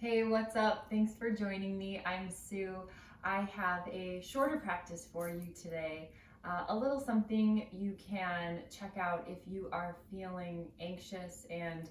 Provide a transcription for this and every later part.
Hey, what's up? Thanks for joining me. I'm Sue. I have a shorter practice for you today. A little something you can check out if you are feeling anxious and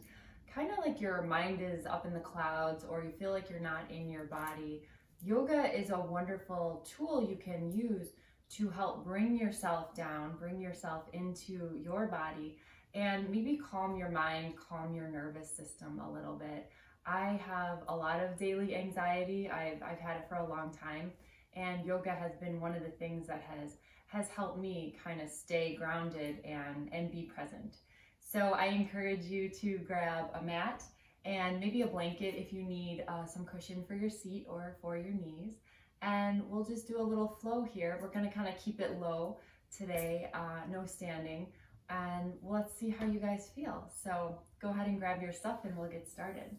kind of like your mind is up in the clouds or you feel like you're not in your body. Yoga is a wonderful tool you can use to help bring yourself down, bring yourself into your body, and maybe calm your mind, calm your nervous system a little bit. I have a lot of daily anxiety. I've had it for a long time, and yoga has been one of the things that has helped me kind of stay grounded and be present. So I encourage you to grab a mat and maybe a blanket if you need some cushion for your seat or for your knees. And we'll just do a little flow here. We're going to kind of keep it low today, no standing. And let's see how you guys feel. So go ahead and grab your stuff and we'll get started.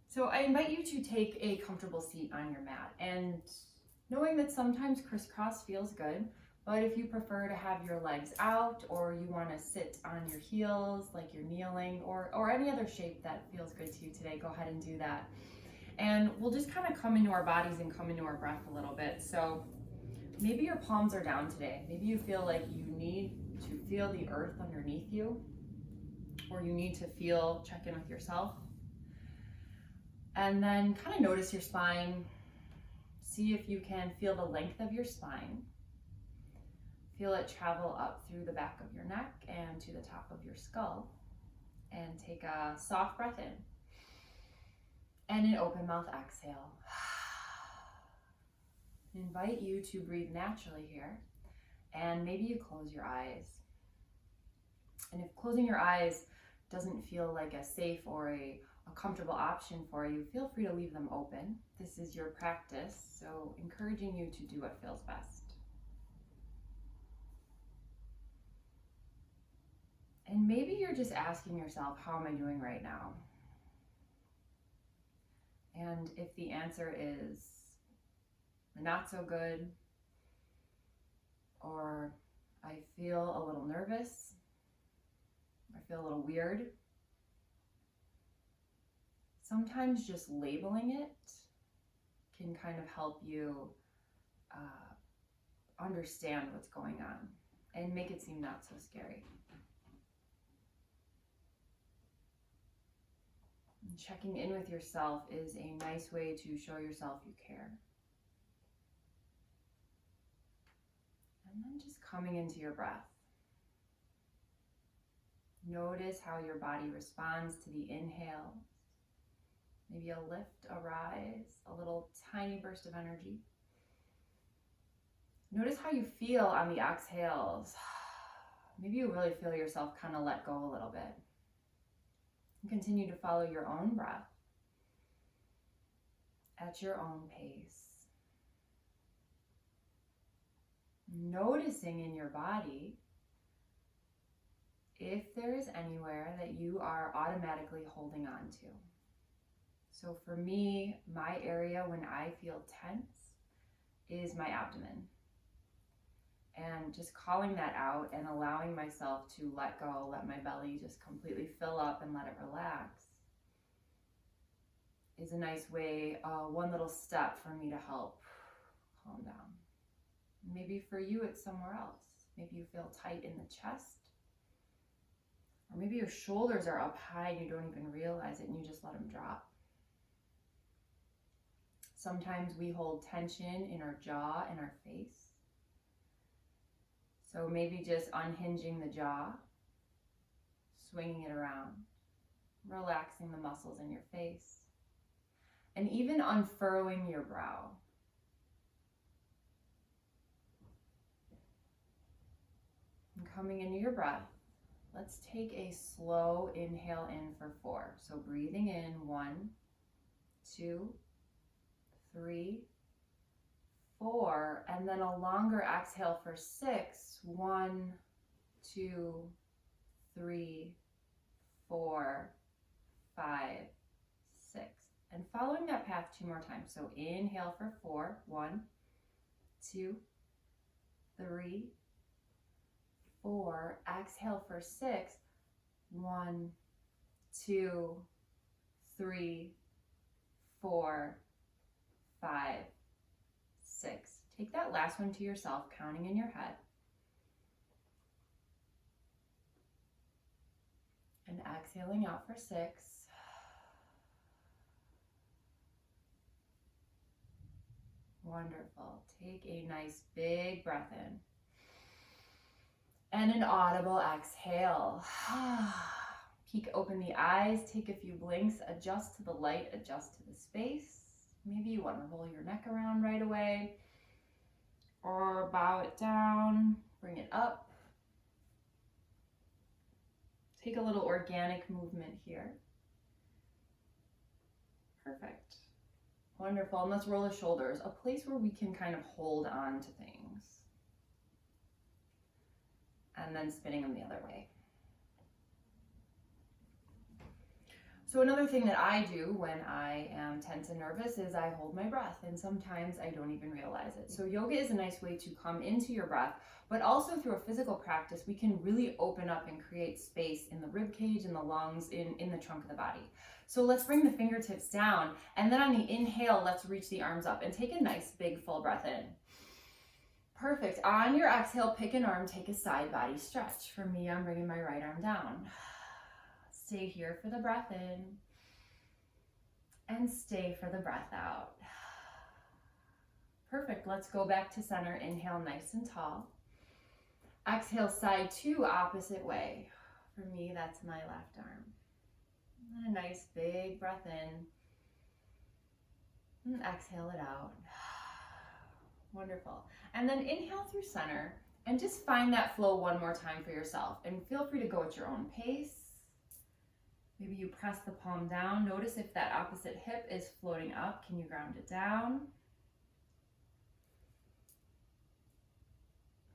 So I invite you to take a comfortable seat on your mat, and knowing that sometimes crisscross feels good, but if you prefer to have your legs out or you want to sit on your heels like you're kneeling or any other shape that feels good to you today, go ahead and do that. And we'll just kind of come into our bodies and come into our breath a little bit. So maybe your palms are down today. Maybe you feel like you need to feel the earth underneath you, or you need to check in with yourself. And then kind of notice your spine. See if you can feel the length of your spine. Feel it travel up through the back of your neck and to the top of your skull. And take a soft breath in. And an open mouth exhale. Invite you to breathe naturally here. And maybe you close your eyes. And if closing your eyes doesn't feel like a safe or a comfortable option for you, feel free to leave them open. This is your practice, so encouraging you to do what feels best. And maybe you're just asking yourself, how am I doing right now? And if the answer is not so good, or I feel a little nervous, I feel a little weird, sometimes just labeling it can kind of help you understand what's going on and make it seem not so scary. And checking in with yourself is a nice way to show yourself you care. And then just coming into your breath. Notice how your body responds to the inhale. Maybe a lift, a rise, a little tiny burst of energy. Notice how you feel on the exhales. Maybe you really feel yourself kind of let go a little bit. And continue to follow your own breath at your own pace. Noticing in your body if there is anywhere that you are automatically holding on to. So for me, my area when I feel tense is my abdomen. And just calling that out and allowing myself to let go, let my belly just completely fill up and let it relax is a nice way, one little step for me to help calm down. Maybe for you it's somewhere else. Maybe you feel tight in the chest. Or maybe your shoulders are up high and you don't even realize it and you just let them drop. Sometimes we hold tension in our jaw and our face. So maybe just unhinging the jaw, swinging it around, relaxing the muscles in your face, and even unfurrowing your brow. And coming into your breath, let's take a slow inhale in for 4. So breathing in 1, 2, 3, 4, and then a longer exhale for 6. 1, 2, 3, 4, 5, 6. And following that path 2 more times. So inhale for 4. 1, 2, 3, 4. Exhale for 6. 1, 2, 3, 4, 5, 6. Take that last one to yourself, counting in your head. And exhaling out for 6. Wonderful. Take a nice big breath in. And an audible exhale. Peek open the eyes, take a few blinks, adjust to the light, adjust to the space. Maybe you want to roll your neck around right away, or bow it down, bring it up. Take a little organic movement here. Perfect. Wonderful. And let's roll the shoulders, a place where we can kind of hold on to things. And then spinning them the other way. So another thing that I do when I am tense and nervous is I hold my breath, and sometimes I don't even realize it. So yoga is a nice way to come into your breath, but also through a physical practice, we can really open up and create space in the rib cage, in the lungs, in the trunk of the body. So let's bring the fingertips down, and then on the inhale, let's reach the arms up and take a nice big full breath in. Perfect. On your exhale, pick an arm, take a side body stretch. For me, I'm bringing my right arm down. Stay here for the breath in, and stay for the breath out. Perfect. Let's go back to center. Inhale nice and tall. Exhale, side 2, opposite way. For me, that's my left arm. And a nice big breath in. And exhale it out. Wonderful. And then inhale through center and just find that flow one more time for yourself. And feel free to go at your own pace. Maybe you press the palm down. Notice if that opposite hip is floating up. Can you ground it down?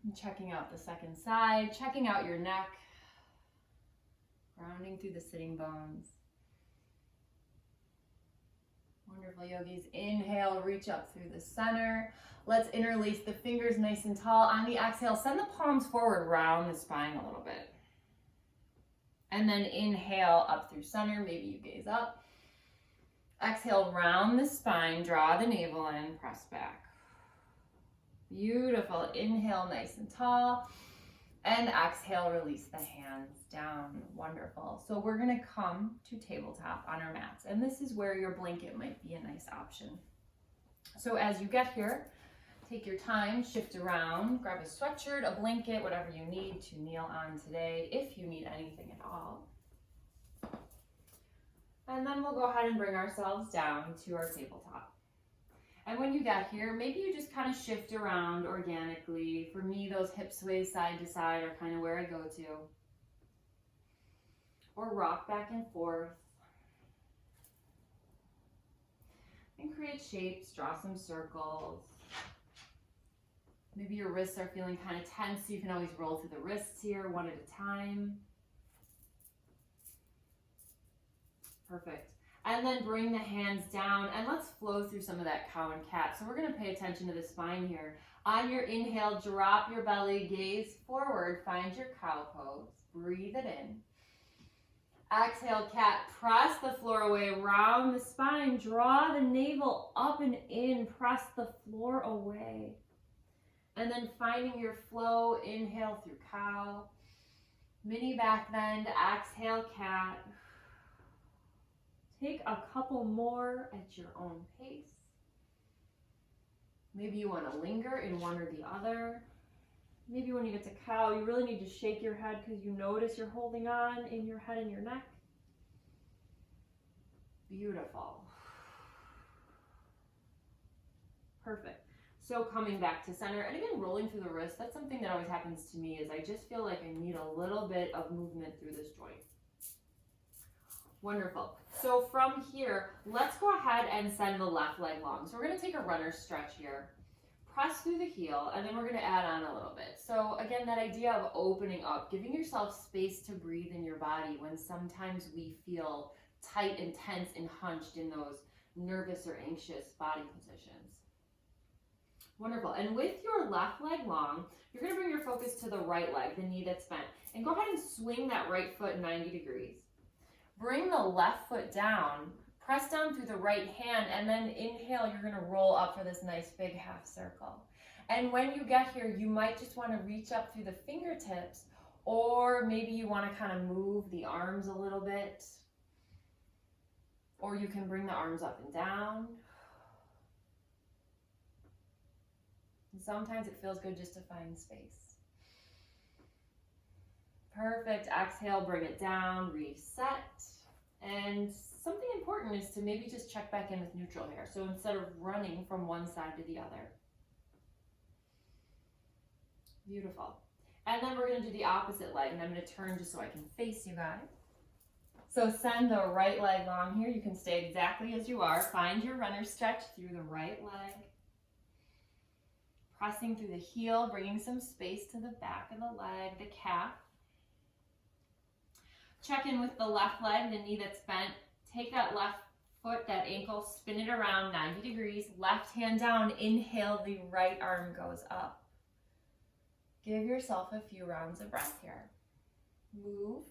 And checking out the second side, checking out your neck, grounding through the sitting bones. Wonderful, yogis. Inhale, reach up through the center. Let's interlace the fingers nice and tall. On the exhale, send the palms forward, round the spine a little bit. And then inhale up through center, maybe you gaze up. Exhale, round the spine, draw the navel in, press back. Beautiful. Inhale, nice and tall. And exhale, release the hands down. Wonderful. So we're going to come to tabletop on our mats. And this is where your blanket might be a nice option. So as you get here, take your time, shift around, grab a sweatshirt, a blanket, whatever you need to kneel on today, if you need anything at all. And then we'll go ahead and bring ourselves down to our tabletop. And when you get here, maybe you just kind of shift around organically. For me, those hip sways side to side are kind of where I go to. Or rock back and forth. And create shapes, draw some circles. Maybe your wrists are feeling kind of tense, so you can always roll through the wrists here one at a time. Perfect. And then bring the hands down and let's flow through some of that cow and cat. So we're going to pay attention to the spine here. On your inhale, drop your belly, gaze forward, find your cow pose. Breathe it in. Exhale, cat. Press the floor away, round the spine. Draw the navel up and in. Press the floor away. And then finding your flow, inhale through cow. Mini back bend, exhale, cat. Take a couple more at your own pace. Maybe you want to linger in one or the other. Maybe when you get to cow, you really need to shake your head because you notice you're holding on in your head and your neck. Beautiful. Perfect. So coming back to center, and again, rolling through the wrist. That's something that always happens to me is I just feel like I need a little bit of movement through this joint. Wonderful. So from here, let's go ahead and send the left leg long. So we're going to take a runner's stretch here. Press through the heel, and then we're going to add on a little bit. So again, that idea of opening up, giving yourself space to breathe in your body when sometimes we feel tight and tense and hunched in those nervous or anxious body positions. Wonderful. And with your left leg long, you're going to bring your focus to the right leg, the knee that's bent. And go ahead and swing that right foot 90 degrees. Bring the left foot down, Press down through the right hand, and then inhale, you're gonna roll up for this nice big half circle. And when you get here, you might just wanna reach up through the fingertips, or maybe you wanna kind of move the arms a little bit, or you can bring the arms up and down. And sometimes it feels good just to find space. Perfect. Exhale, bring it down, reset. And something important is to maybe just check back in with neutral here. So instead of running from one side to the other. Beautiful. And then we're going to do the opposite leg, and I'm going to turn just so I can face you guys. So send the right leg long here. You can stay exactly as you are. Find your runner stretch through the right leg. Pressing through the heel, bringing some space to the back of the leg, the calf. Check in with the left leg, the knee that's bent. Take that left foot, that ankle, spin it around 90 degrees. Left hand down, inhale, the right arm goes up. Give yourself a few rounds of breath here. Move,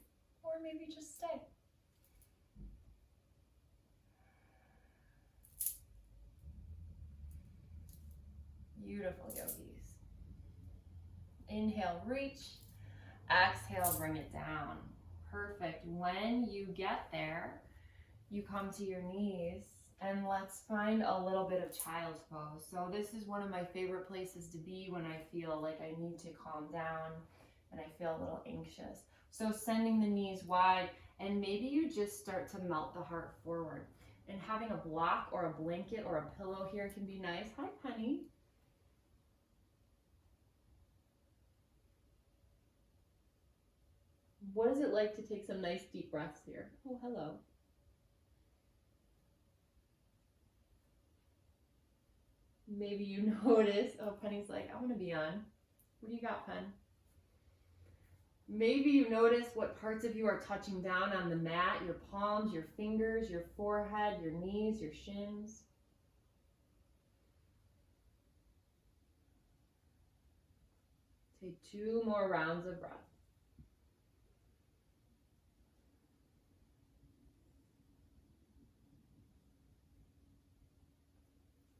or maybe just stay. Beautiful, yogis. Inhale, reach. Exhale, bring it down. Perfect. When you get there, you come to your knees, and let's find a little bit of child's pose. So this is one of my favorite places to be when I feel like I need to calm down and I feel a little anxious. So sending the knees wide, and maybe you just start to melt the heart forward. And having a block or a blanket or a pillow here can be nice. Hi, Penny. What is it like to take some nice deep breaths here? Oh, hello. Maybe you notice, oh, Penny's like, I want to be on. What do you got, Pen? Maybe you notice what parts of you are touching down on the mat, your palms, your fingers, your forehead, your knees, your shins. Take 2 more rounds of breath.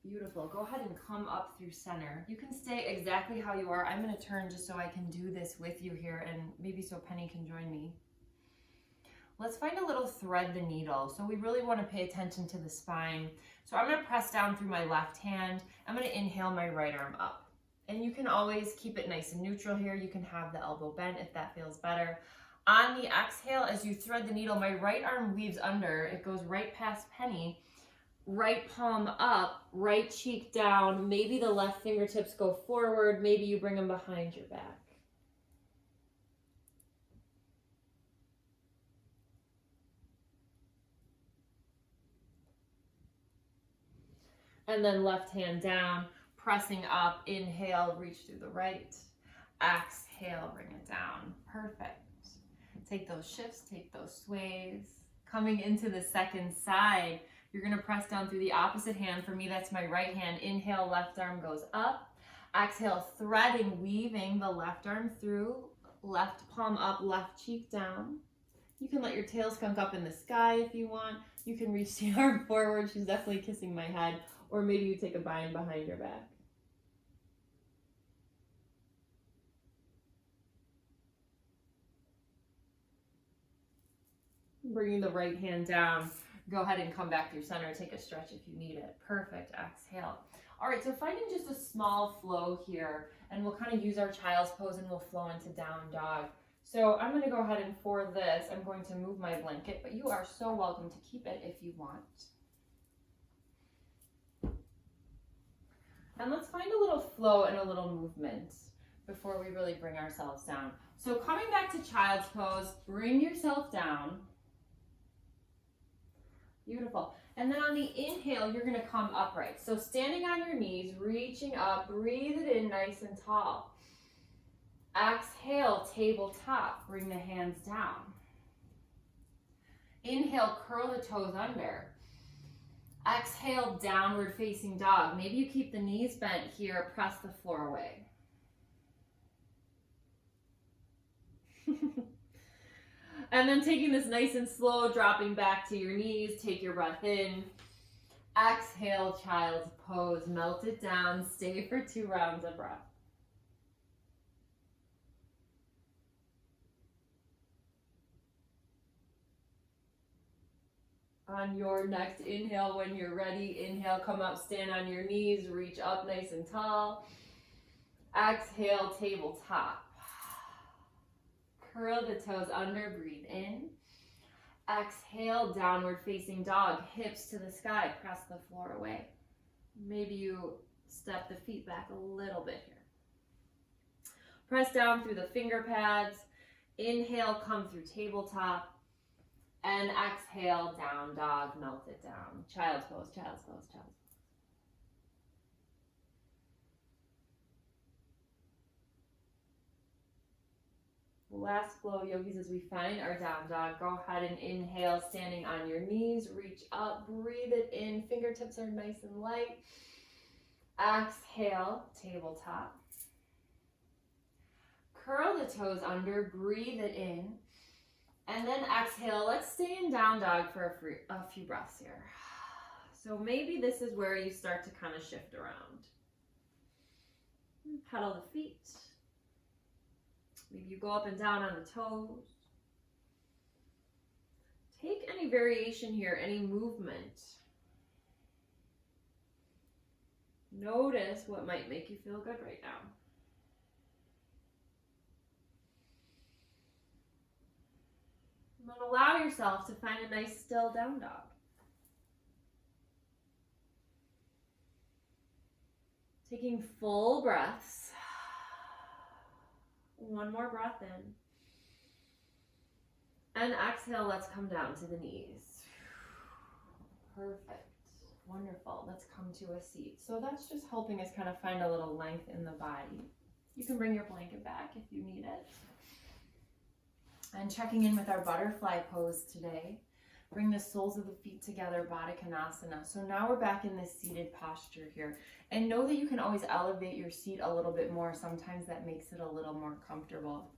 Beautiful. Go ahead and come up through center. You can stay exactly how you are. I'm going to turn just so I can do this with you here, and maybe so Penny can join me. Let's find a little thread the needle. So we really want to pay attention to the spine. So I'm going to press down through my left hand. I'm going to inhale my right arm up. And you can always keep it nice and neutral here. You can have the elbow bent if that feels better. On the exhale, as you thread the needle, my right arm weaves under. It goes right past Penny. Right palm up, right cheek down. Maybe the left fingertips go forward. Maybe you bring them behind your back. And then left hand down, pressing up. Inhale, reach through the right. Exhale, bring it down. Perfect. Take those shifts, take those sways. Coming into the second side, you're going to press down through the opposite hand. For me, that's my right hand. Inhale, left arm goes up. Exhale, threading, weaving the left arm through. Left palm up, left cheek down. You can let your tail skunk up in the sky if you want. You can reach the arm forward. She's definitely kissing my head. Or maybe you take a bind behind your back. Bringing the right hand down. Go ahead and come back through center. Take a stretch if you need it. Perfect. Exhale. All right, so finding just a small flow here, and we'll kind of use our child's pose and we'll flow into down dog. So I'm going to go ahead and for this, I'm going to move my blanket, but you are so welcome to keep it if you want. And let's find a little flow and a little movement before we really bring ourselves down. So coming back to child's pose, bring yourself down. Beautiful. And then on the inhale, you're going to come upright. So standing on your knees, reaching up, breathe it in nice and tall. Exhale, tabletop, bring the hands down. Inhale, curl the toes under. Exhale, downward facing dog. Maybe you keep the knees bent here, press the floor away. And then taking this nice and slow, dropping back to your knees, take your breath in. Exhale, child's pose, melt it down, stay for 2 rounds of breath. On your next inhale, when you're ready, inhale, come up, stand on your knees, reach up nice and tall. Exhale, tabletop. Curl the toes under, breathe in. Exhale, downward facing dog, hips to the sky, press the floor away. Maybe you step the feet back a little bit here. Press down through the finger pads. Inhale, come through tabletop. And exhale, down dog, melt it down. Child's pose, child's pose, child's pose. Last flow, yogis, as we find our down dog, go ahead and inhale, standing on your knees, reach up, breathe it in, fingertips are nice and light. Exhale, tabletop. Curl the toes under, breathe it in. And then exhale, let's stay in down dog for a few breaths here. So maybe this is where you start to kind of shift around. Pedal the feet. Maybe you go up and down on the toes. Take any variation here, any movement. Notice what might make you feel good right now. And then allow yourself to find a nice still down dog. Taking full breaths. One more breath in. And exhale, let's come down to the knees. Perfect. Wonderful. Let's come to a seat. So that's just helping us kind of find a little length in the body. You can bring your blanket back if you need it. And checking in with our butterfly pose today. Bring the soles of the feet together, Baddha Konasana. So now we're back in this seated posture here. And know that you can always elevate your seat a little bit more. Sometimes that makes it a little more comfortable.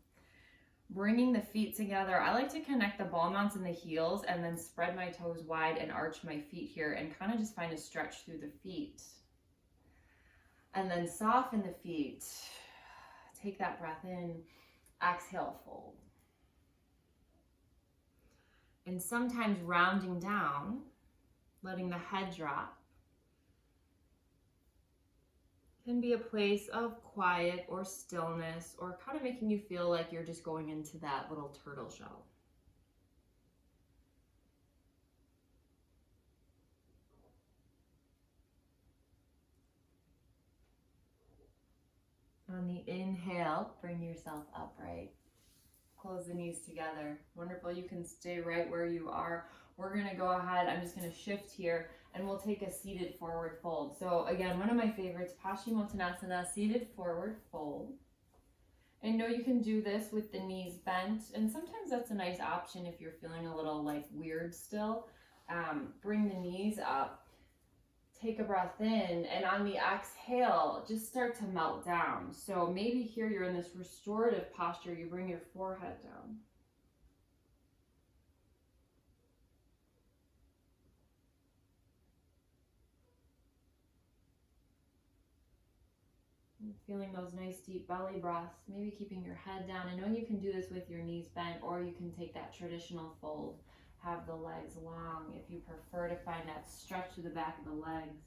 Bringing the feet together. I like to connect the ball mounts and the heels and then spread my toes wide and arch my feet here and kind of just find a stretch through the feet. And then soften the feet. Take that breath in. Exhale, fold. And sometimes rounding down, letting the head drop, can be a place of quiet or stillness or kind of making you feel like you're just going into that little turtle shell. On the inhale, bring yourself upright. Close the knees together. Wonderful. You can stay right where you are. We're going to go ahead. I'm just going to shift here and we'll take a seated forward fold. So again, one of my favorites, Paschimottanasana, seated forward fold. And know you can do this with the knees bent. And sometimes that's a nice option if you're feeling a little like weird still. Bring the knees up. Take a breath in, and on the exhale, just start to melt down. So maybe here you're in this restorative posture, you bring your forehead down. And feeling those nice deep belly breaths, maybe keeping your head down. I know you can do this with your knees bent, or you can take that traditional fold. Have the legs long if you prefer to find that stretch through the back of the legs.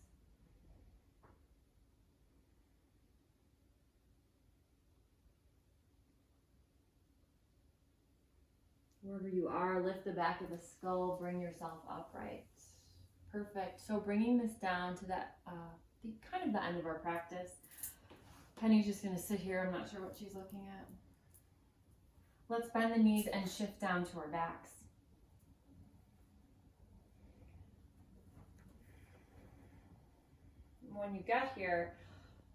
Wherever you are, lift the back of the skull, bring yourself upright. Perfect. So bringing this down to that, kind of the end of our practice. Penny's just going to sit here. I'm not sure what she's looking at. Let's bend the knees and shift down to our backs. When you get here,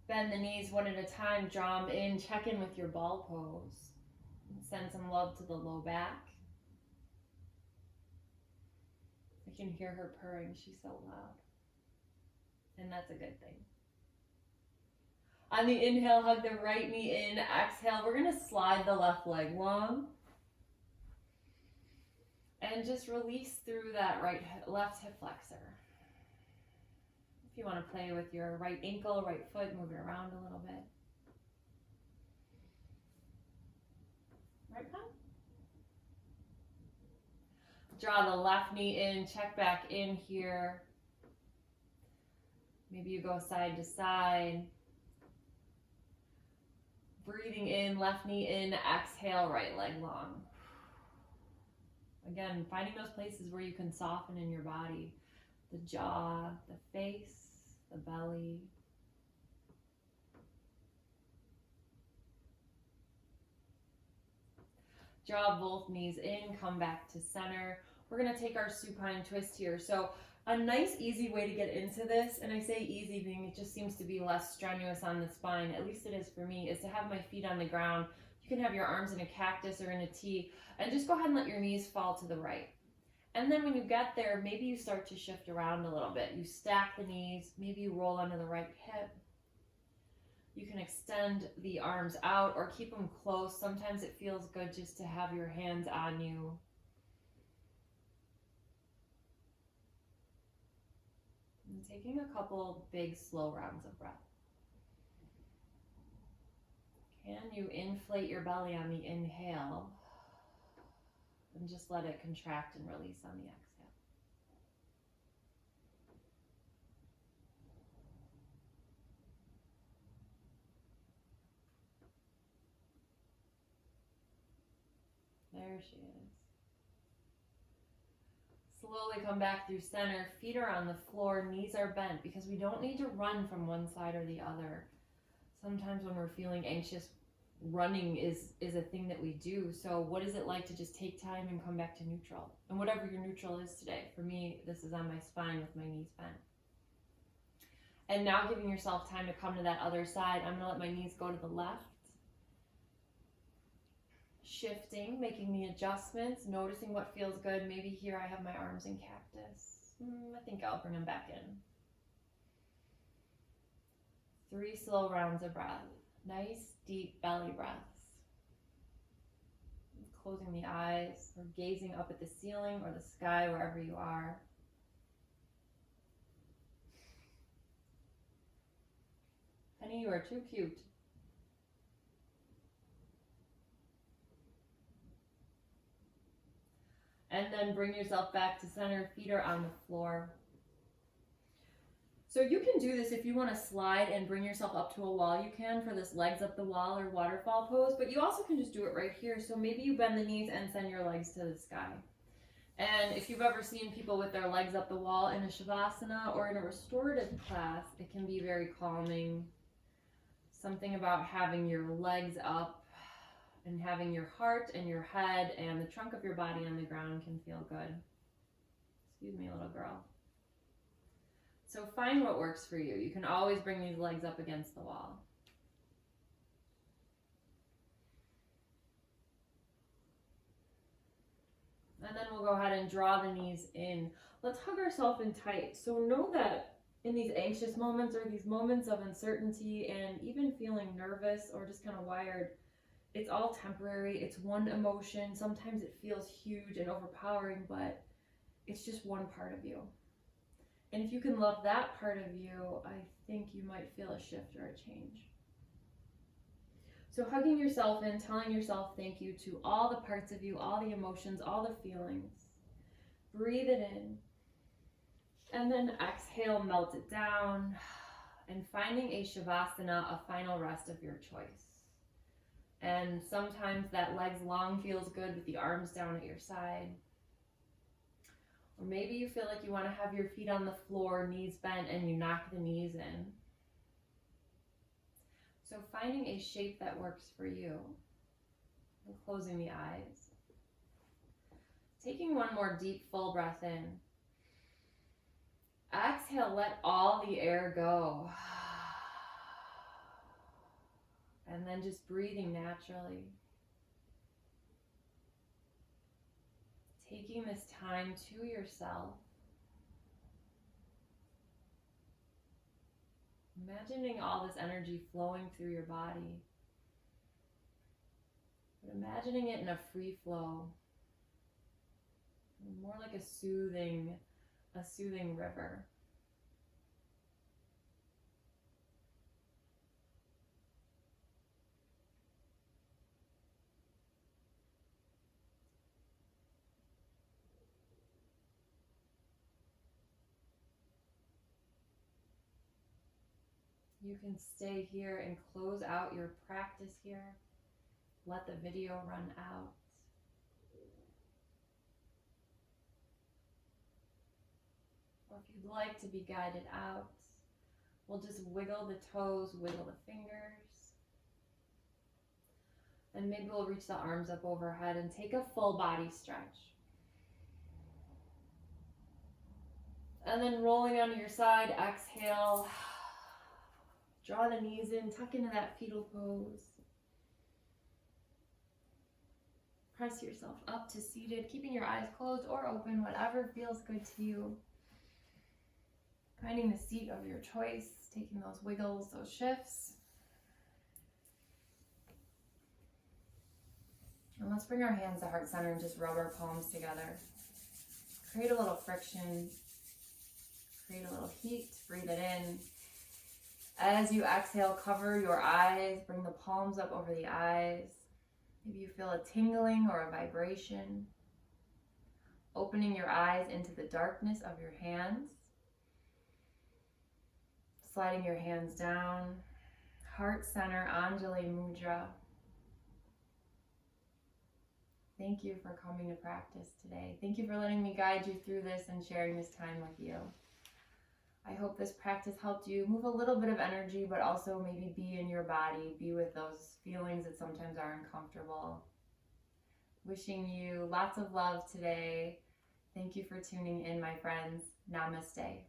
bend the knees one at a time, draw them in, check in with your ball pose. And send some love to the low back. I can hear her purring, she's so loud. And that's a good thing. On the inhale, hug the right knee in. Exhale, we're going to slide the left leg long. And just release through that left hip flexor. If you want to play with your right ankle, right foot, move it around a little bit. Right palm. Draw the left knee in, check back in here. Maybe you go side to side. Breathing in, left knee in, exhale, right leg long. Again, finding those places where you can soften in your body. The jaw, the face, the belly. Draw both knees in, come back to center. We're going to take our supine twist here. So a nice, easy way to get into this, and I say easy being it just seems to be less strenuous on the spine, at least it is for me, is to have my feet on the ground. You can have your arms in a cactus or in a T, and just go ahead and let your knees fall to the right. And then when you get there, maybe you start to shift around a little bit. You stack the knees, maybe you roll onto the right hip. You can extend the arms out or keep them close. Sometimes it feels good just to have your hands on you. And taking a couple big, slow rounds of breath. Can you inflate your belly on the inhale and just let it contract and release on the exhale? There she is. Slowly come back through center. Feet are on the floor, knees are bent, because we don't need to run from one side or the other. Sometimes when we're feeling anxious, running is a thing that we do. So what is it like to just take time and come back to neutral? And whatever your neutral is today. For me, this is on my spine with my knees bent. And now giving yourself time to come to that other side. I'm going to let my knees go to the left. Shifting, making the adjustments, noticing what feels good. Maybe here I have my arms in cactus. I think I'll bring them back in. 3 slow rounds of breath. Nice, deep belly breaths. Closing the eyes or gazing up at the ceiling or the sky, wherever you are. Honey, you are too cute. And then bring yourself back to center. Feet are on the floor. So you can do this if you want to slide and bring yourself up to a wall. You can for this legs up the wall or waterfall pose, but you also can just do it right here. So maybe you bend the knees and send your legs to the sky. And if you've ever seen people with their legs up the wall in a Shavasana or in a restorative class, it can be very calming. Something about having your legs up and having your heart and your head and the trunk of your body on the ground can feel good. Excuse me, little girl. So find what works for you. You can always bring these legs up against the wall. And then we'll go ahead and draw the knees in. Let's hug ourselves in tight. So know that in these anxious moments or these moments of uncertainty and even feeling nervous or just kind of wired, it's all temporary. It's one emotion. Sometimes it feels huge and overpowering, but it's just one part of you. And if you can love that part of you, I think you might feel a shift or a change. So hugging yourself in, telling yourself thank you to all the parts of you, all the emotions, all the feelings. Breathe it in. And then exhale, melt it down. And finding a Shavasana, a final rest of your choice. And sometimes that legs long feels good with the arms down at your side. Or maybe you feel like you want to have your feet on the floor, knees bent, and you knock the knees in. So finding a shape that works for you. And closing the eyes. Taking one more deep, full breath in. Exhale, let all the air go. And then just breathing naturally. Taking this time to yourself. Imagining all this energy flowing through your body. But imagining it in a free flow. more like a soothing river. You can stay here and close out your practice here. Let the video run out. Or if you'd like to be guided out, we'll just wiggle the toes, wiggle the fingers. And maybe we'll reach the arms up overhead and take a full body stretch. And then rolling onto your side, exhale. Draw the knees in, tuck into that fetal pose. Press yourself up to seated, keeping your eyes closed or open, whatever feels good to you. Finding the seat of your choice, taking those wiggles, those shifts. And let's bring our hands to heart center and just rub our palms together. Create a little friction, create a little heat, breathe it in. As you exhale, cover your eyes, bring the palms up over the eyes. Maybe you feel a tingling or a vibration. Opening your eyes into the darkness of your hands. Sliding your hands down. Heart center, Anjali Mudra. Thank you for coming to practice today. Thank you for letting me guide you through this and sharing this time with you. I hope this practice helped you move a little bit of energy, but also maybe be in your body, be with those feelings that sometimes are uncomfortable. Wishing you lots of love today. Thank you for tuning in, my friends. Namaste.